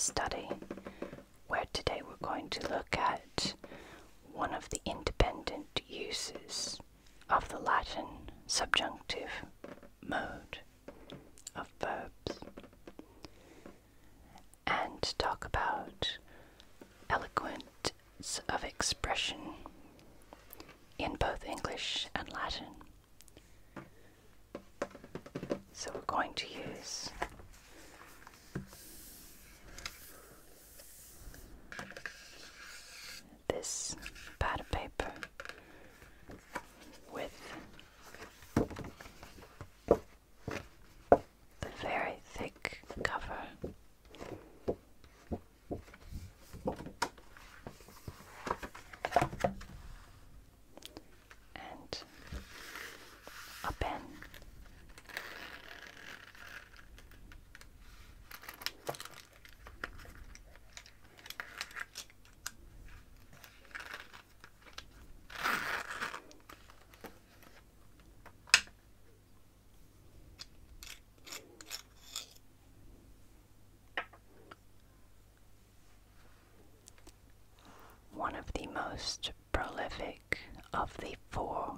study, where today we're going to look at one of the independent uses of the Latin subjunctive mode of verbs, and talk about eloquence of expression in both English and Latin. So we're going to use this pad of paper with the very thick cover. And a pen. One of the most prolific of the four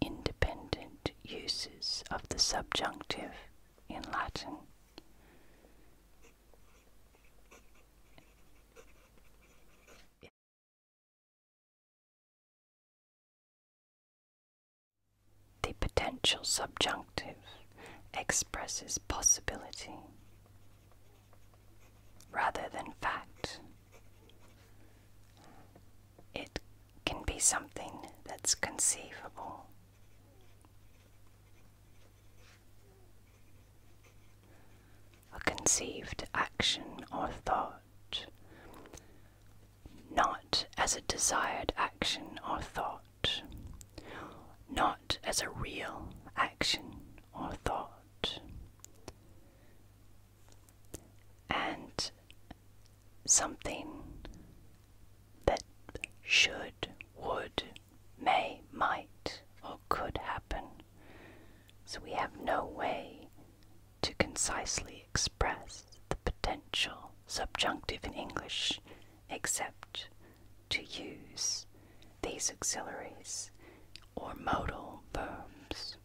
independent uses of the subjunctive in Latin. The potential subjunctive expresses possibility rather than fact. It can be something that's conceivable. A conceived action or thought, not as a desired action or thought, not as a real action or thought, and something that should, would, may, might, or could happen. So we have no way to concisely express the potential subjunctive in English except to use these auxiliaries or modal verbs.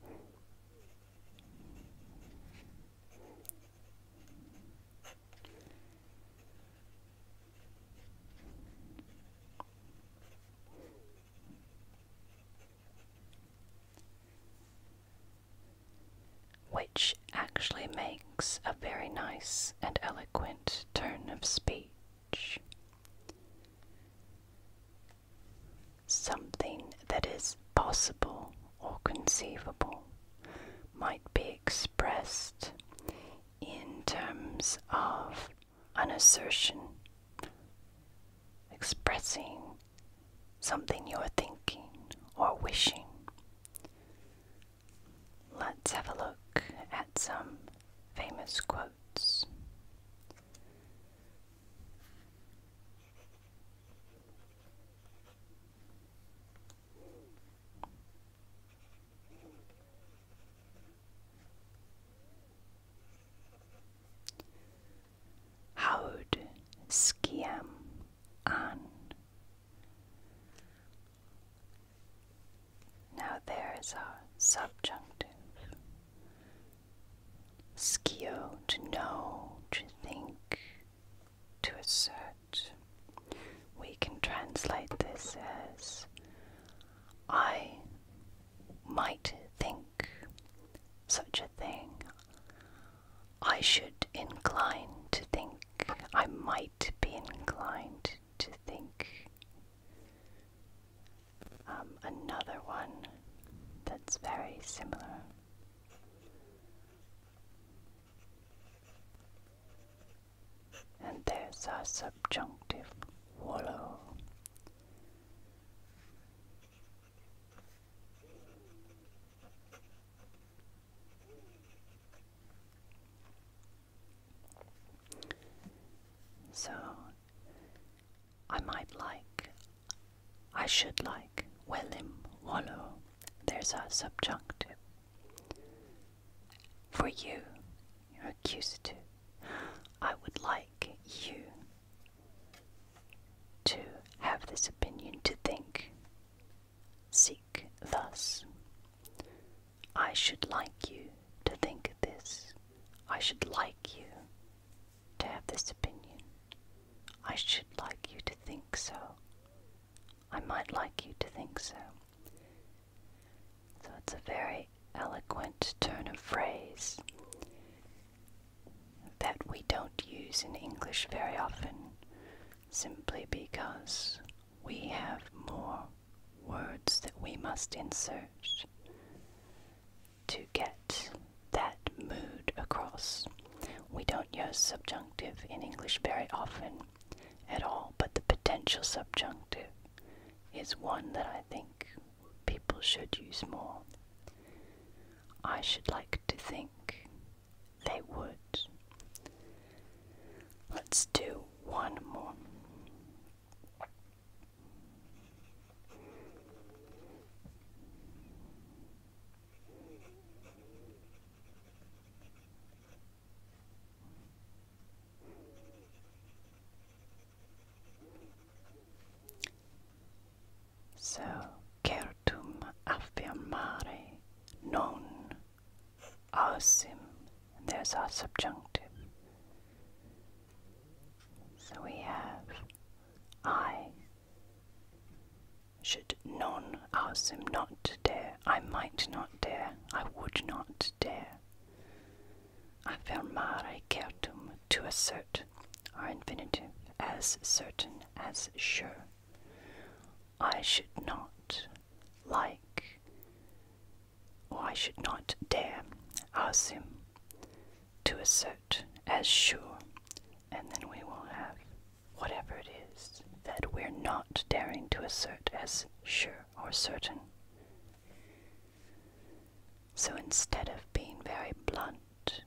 Which actually makes a very nice and eloquent turn of speech. Something that is possible or conceivable might be expressed in terms of an assertion, expressing something you're thinking or wishing. Let's have a look at some famous quotes. Haud sciam an. Now there is our subjunctive. Scio, to know, to think, to assert. We can translate this as I might think such a thing. I should incline to think. I might be inclined to think. Another one that's very similar. And there's our subjunctive, wallow. So, I might like, I should like, Willim, wallow. There's our subjunctive. For you, your accusative. I would like you I should like you to think this. I should like you to have this opinion. I should like you to think so. I might like you to think so. So it's a very eloquent turn of phrase that we don't use in English very often, simply because we have more words that we must insert to get that mood across. We don't use subjunctive in English very often at all, but the potential subjunctive is one that I think people should use more. I should like to think they would. Let's do one more. So, certum affirmare non ausim, and there's our subjunctive. So we have I should non ausim, not dare. I might not dare. I would not dare. Affirmare certum, to assert, our infinitive, as certain, as sure. I should not like, or I should not dare, ausim, to assert, as sure. And then we will have whatever it is that we're not daring to assert as sure or certain. So instead of being very blunt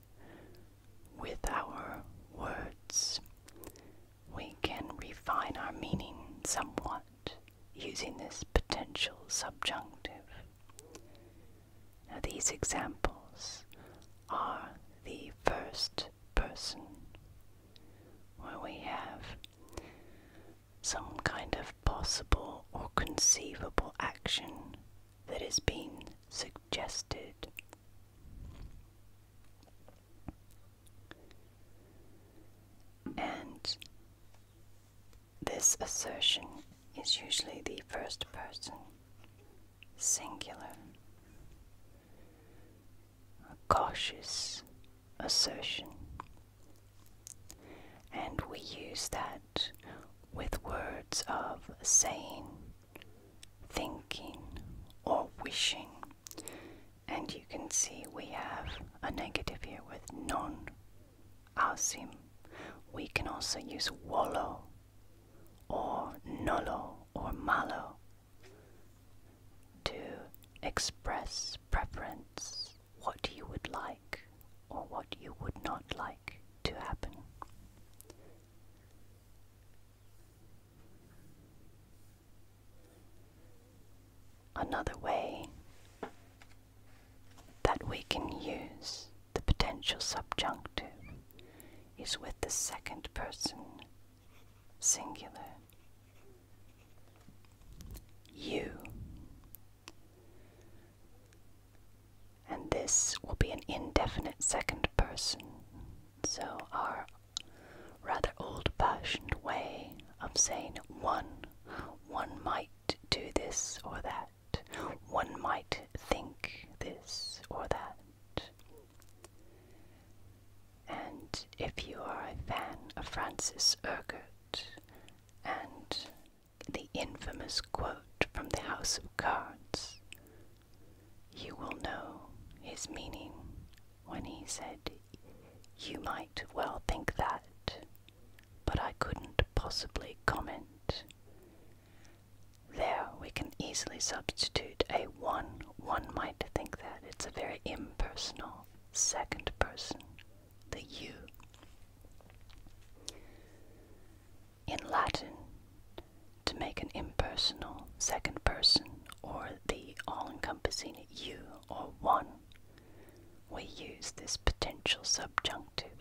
with our words, we can refine our meaning somewhat using this potential subjunctive. Now these examples are the first person, where we have some kind of possible or conceivable action that is being suggested. And this assertion is usually the first person, singular, a cautious assertion. And we use that with words of saying, thinking, or wishing. And you can see we have a negative here with non ausim. We can also use volo, or nolo, or malo to express preference, what you would like or what you would not like to happen. Another way that we can use the potential subjunctive is with the second person singular. You. And this will be an indefinite second person. So our rather old-fashioned way of saying one might do this or that. One might think this or that. And if you are a fan of Francis Urquhart and the infamous quote from the House of Cards, you will know his meaning when he said, "You might well think that, but I couldn't possibly comment." There we can easily substitute a one. One might think that. It's a very impersonal second person, the you. In Latin, to make an impersonal second person, or the all-encompassing you or one, we use this potential subjunctive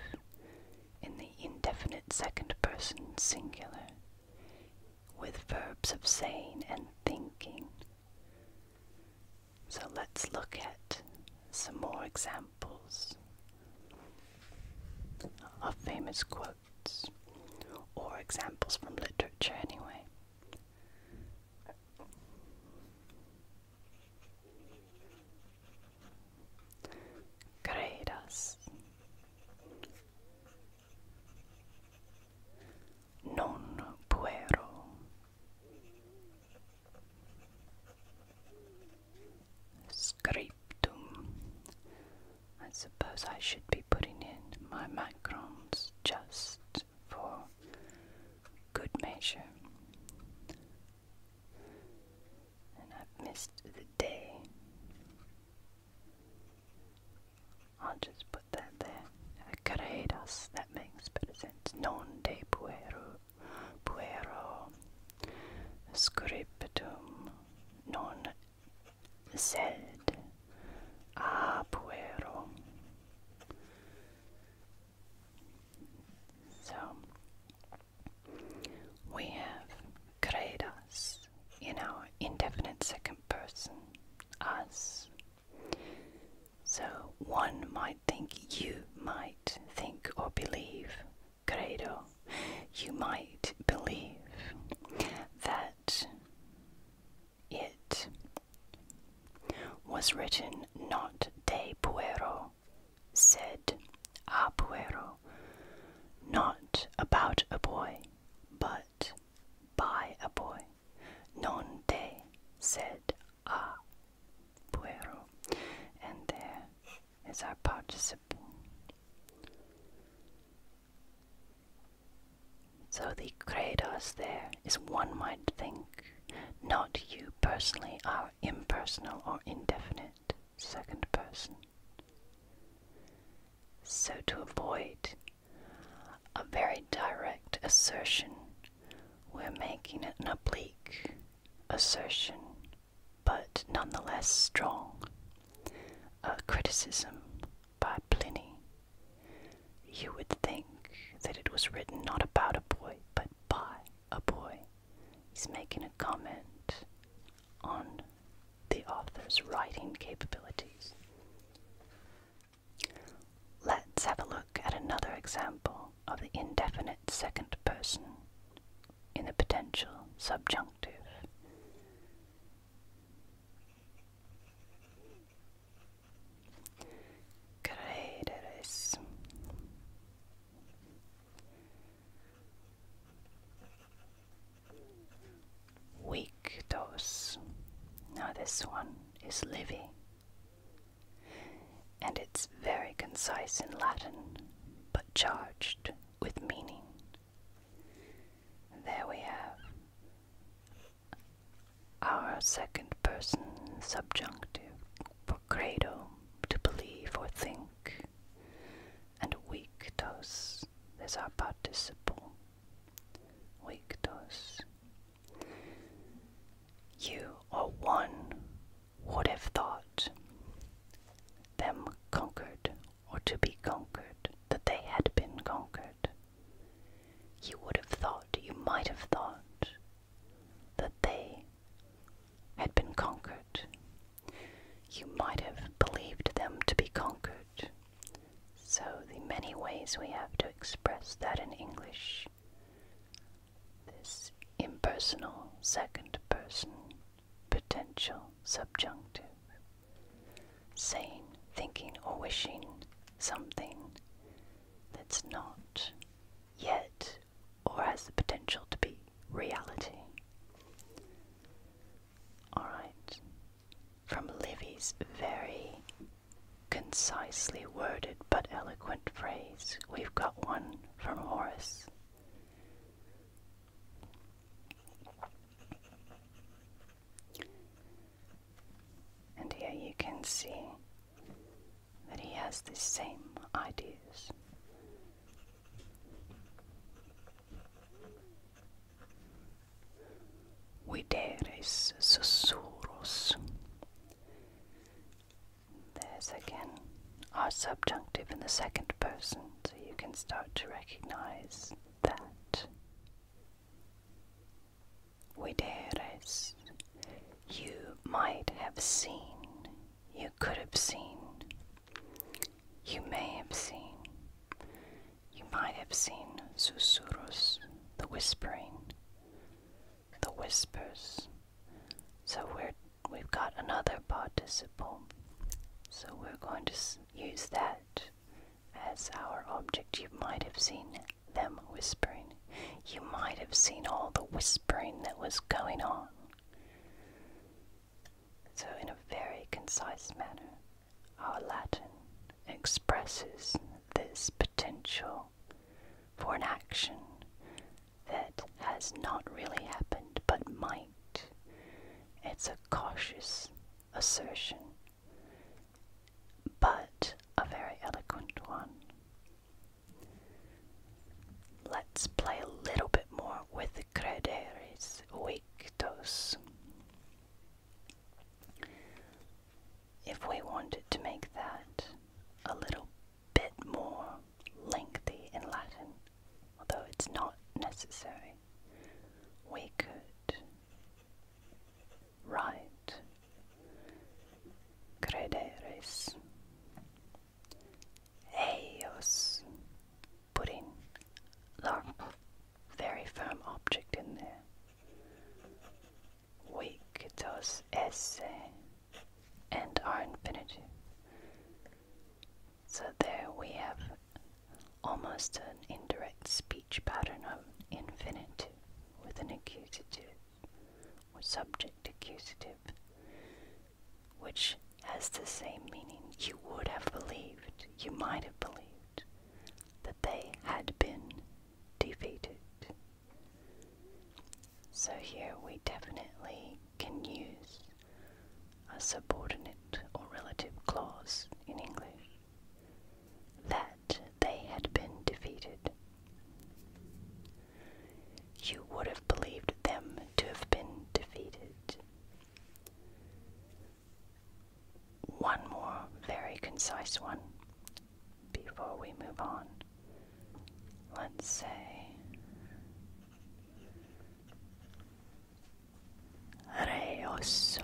in the indefinite second person singular with verbs of saying and thinking. So let's look at some more examples of famous quotes, or examples from literature anyway. Credas. Non puero. Scriptum. I suppose I should be putting in my macrons just for good measure. And I've missed the day. I'll just put that there. Credas, that makes better sense. Non de puero, puero, scriptum, non sed a puero. So, we have credas in our indefinite second person, us. So one might think, you might think or believe, credo, you might believe that it was written not de puero, sed a puero, not about a boy, but by a boy, non de, sed a puero. And there is our participle. So the credos there is, one might think, not you personally, are impersonal or indefinite second person. So to avoid a very direct assertion, we're making it an oblique assertion, but nonetheless strong. A criticism by Pliny. You would think that it was written not about a boy, but by a boy. He's making a comment on the author's writing capabilities. Let's have a look at another example of the indefinite second person in the potential subjunctive. Crederes. Victos. Now this one is Livy, and it's very concise in Latin, but charged with meaning. There we have our second person subjunctive for credo, to believe or think, and victos, there's our participle, victos. You or one would have thought them conquered, or to be conquered, that they had been conquered. You would have thought, you might have thought, that they had been conquered. You might have believed them to be conquered. So the many ways we have to express that in English. This impersonal second person potential subjunctive, saying, thinking, or wishing something that's not yet or has the potential to be reality. Alright, from Livy's very concisely worded but eloquent phrase, we've got one from Horace. And here you can see that he has the same ideas. Videres susurros. There's again our subjunctive in the second person, so you can start to recognize that. Videres, you might have seen, you could have seen, might have seen susurros, the whispering, the whispers. So we've got another participle. So we're going to use that as our object. You might have seen them whispering. You might have seen all the whispering that was going on. So in a very concise manner, our Latin expresses this potential for an action that has not really happened but might. It's a cautious assertion, but a very eloquent one. Let's play a little bit more with the crederes victos. If we wanted to make that a little bit more lengthy in Latin, although it's not necessary, we could write crederes eios, putting our very firm object in there. Victos esse, and our infinitive. So there we have almost an indirect speech pattern of infinitive with an accusative or subject accusative, which has the same meaning. You would have believed, you might have believed, that they had been defeated. So here we definitely can use a subordinate or relative clause in English, that they had been defeated. You would have believed them to have been defeated. One more very concise one before we move on. Let's say reos.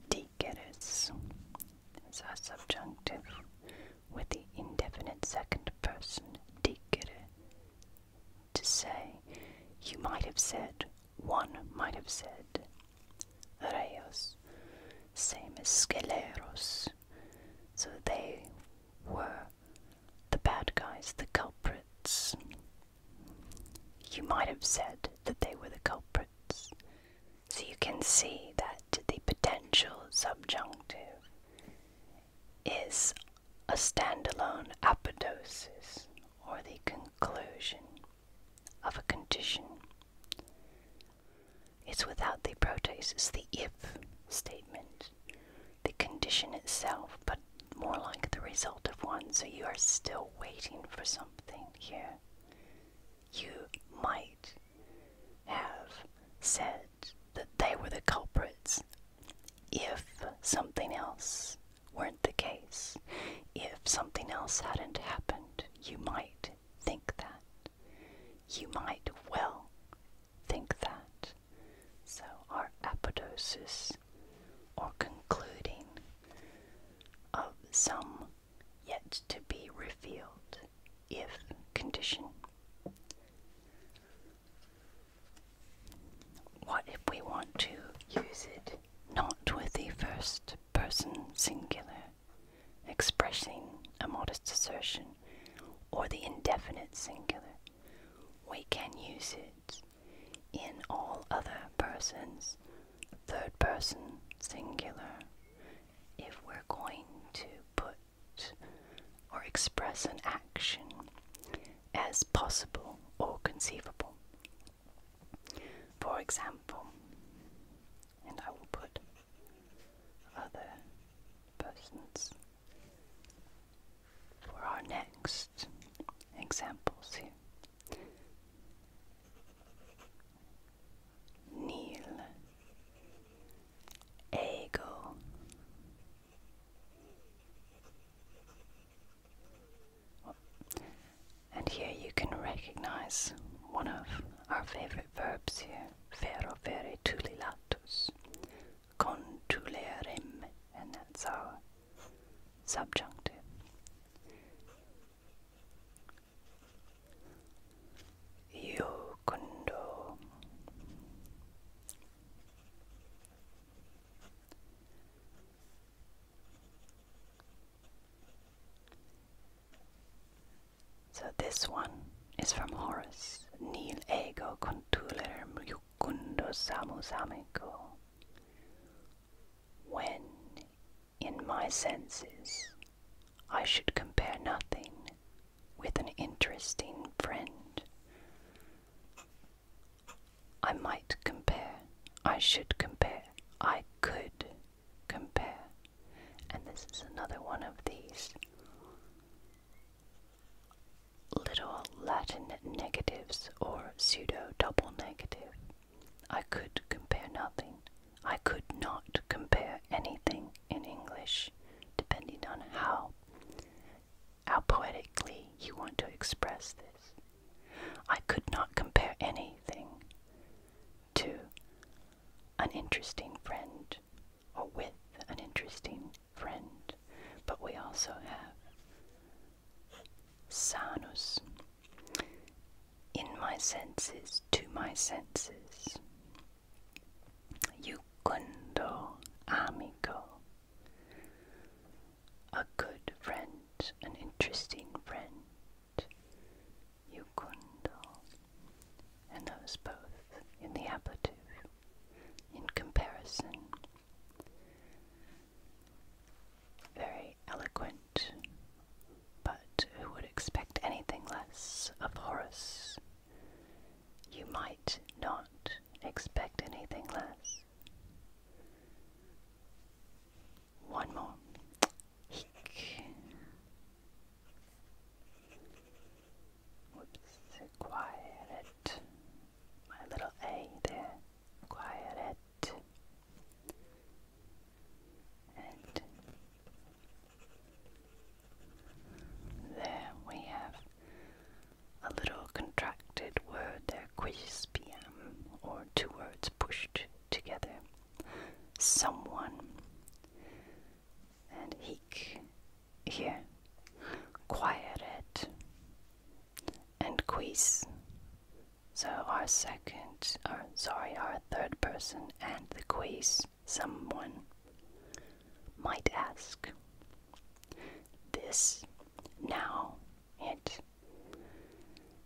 Diceres is our subjunctive with the indefinite second person dicere, to say. You might have said, one might have said, reos, same as skeleros. So they were the bad guys, the culprits. You might have said that they were the culprits. So you can see that the potential subjunctive is a standalone apodosis, or the conclusion of a condition. It's without the protasis, the if statement, the condition itself, but more like the result of one. So you are still waiting for something here. You might have said that they were the culprits if something else weren't the case. If something else hadn't happened, you might think that. You might well think that. So our apodosis, or concluding of some yet to be revealed if condition. What if we want to use it not with the first person singular, expressing a modest assertion, or the indefinite singular? We can use it in all other persons, third person singular, if we're going to put or express an action as possible or conceivable. For example, and I will put other persons for our next examples here. Nil, ego, and here you can recognize one of our favorite verbs here, fero fere tulilatus, contulerem, and that's subjunctive. Yukundo. So this one is from Horace. Nil ego contulerem jucundo samus amico. When, in my senses, I should compare nothing with an interesting friend. I might compare, I should compare, I could compare. And this is another one of these little Latin negatives or pseudo-double negative. I could compare nothing. I could not compare anything in English, depending on how poetically you want to express this. I could not compare anything to an interesting friend or with an interesting friend, but we also have sanus, in my senses, to my senses. Jucundo amico, a good friend, an interesting friend. Jucundo, and those both in the ablative, in comparison. Very eloquent, but who would expect anything less of Horace? You might not expect anything less. One more. Hic. Whoops, quiet. My little A there. Quiet. And there we have a little contracted word there, quispiam, or two words pushed together. Someone. And hic here. Quieted. And quis. So our third person and the quis, someone, might ask. This, now, it.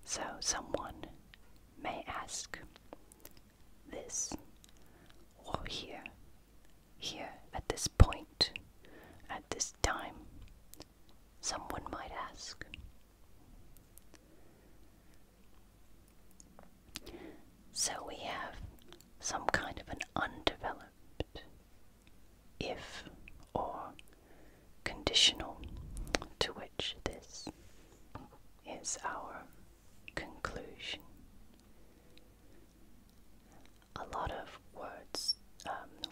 So someone may ask this, or here, at this point, at this time, someone might ask. So we have some kind of an undeveloped if or conditional, to which this is our conclusion. A lot of words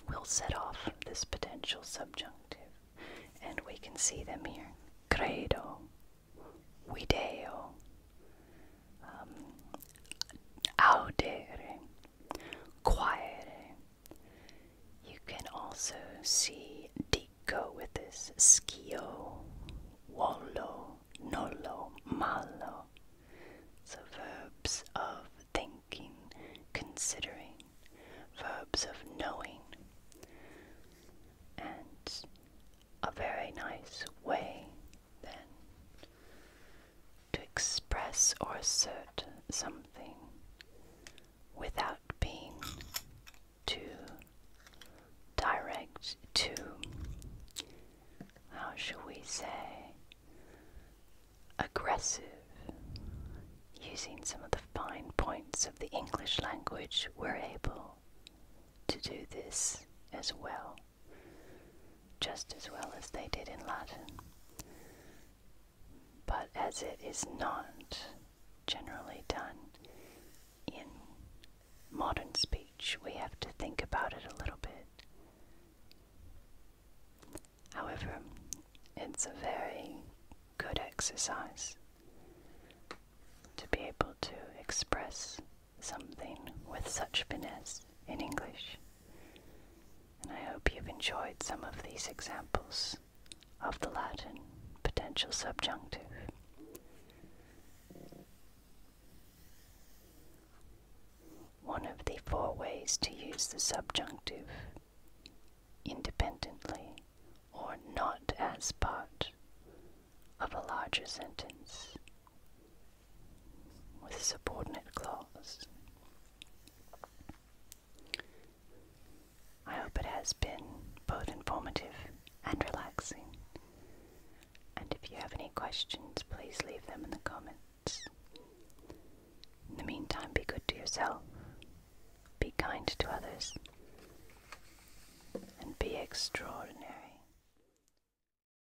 will set off this potential subjunctive, and we can see them here. Credo, video, audere, quiere. You can also see dico with this, schio, wollo, nollo, malo. So verbs of thinking, considering, verbs of knowing, and a very nice way then to express or assert something without being too direct, too, how shall we say, aggressive. Using some of the fine points of the English language, we're able to do this as well, just as well as they did in Latin. But as it is not generally done in modern speech, we have to think about it a little bit. However, it's a very good exercise to be able to express something with such finesse in English. And I hope you've enjoyed some of these examples of the Latin potential subjunctive. One of the four ways to use the subjunctive independently or not as part of a larger sentence with a subordinate clause. I hope it has been both informative and relaxing. And if you have any questions, please leave them in the comments. In the meantime, be good to yourself, be kind to others, and be extraordinary.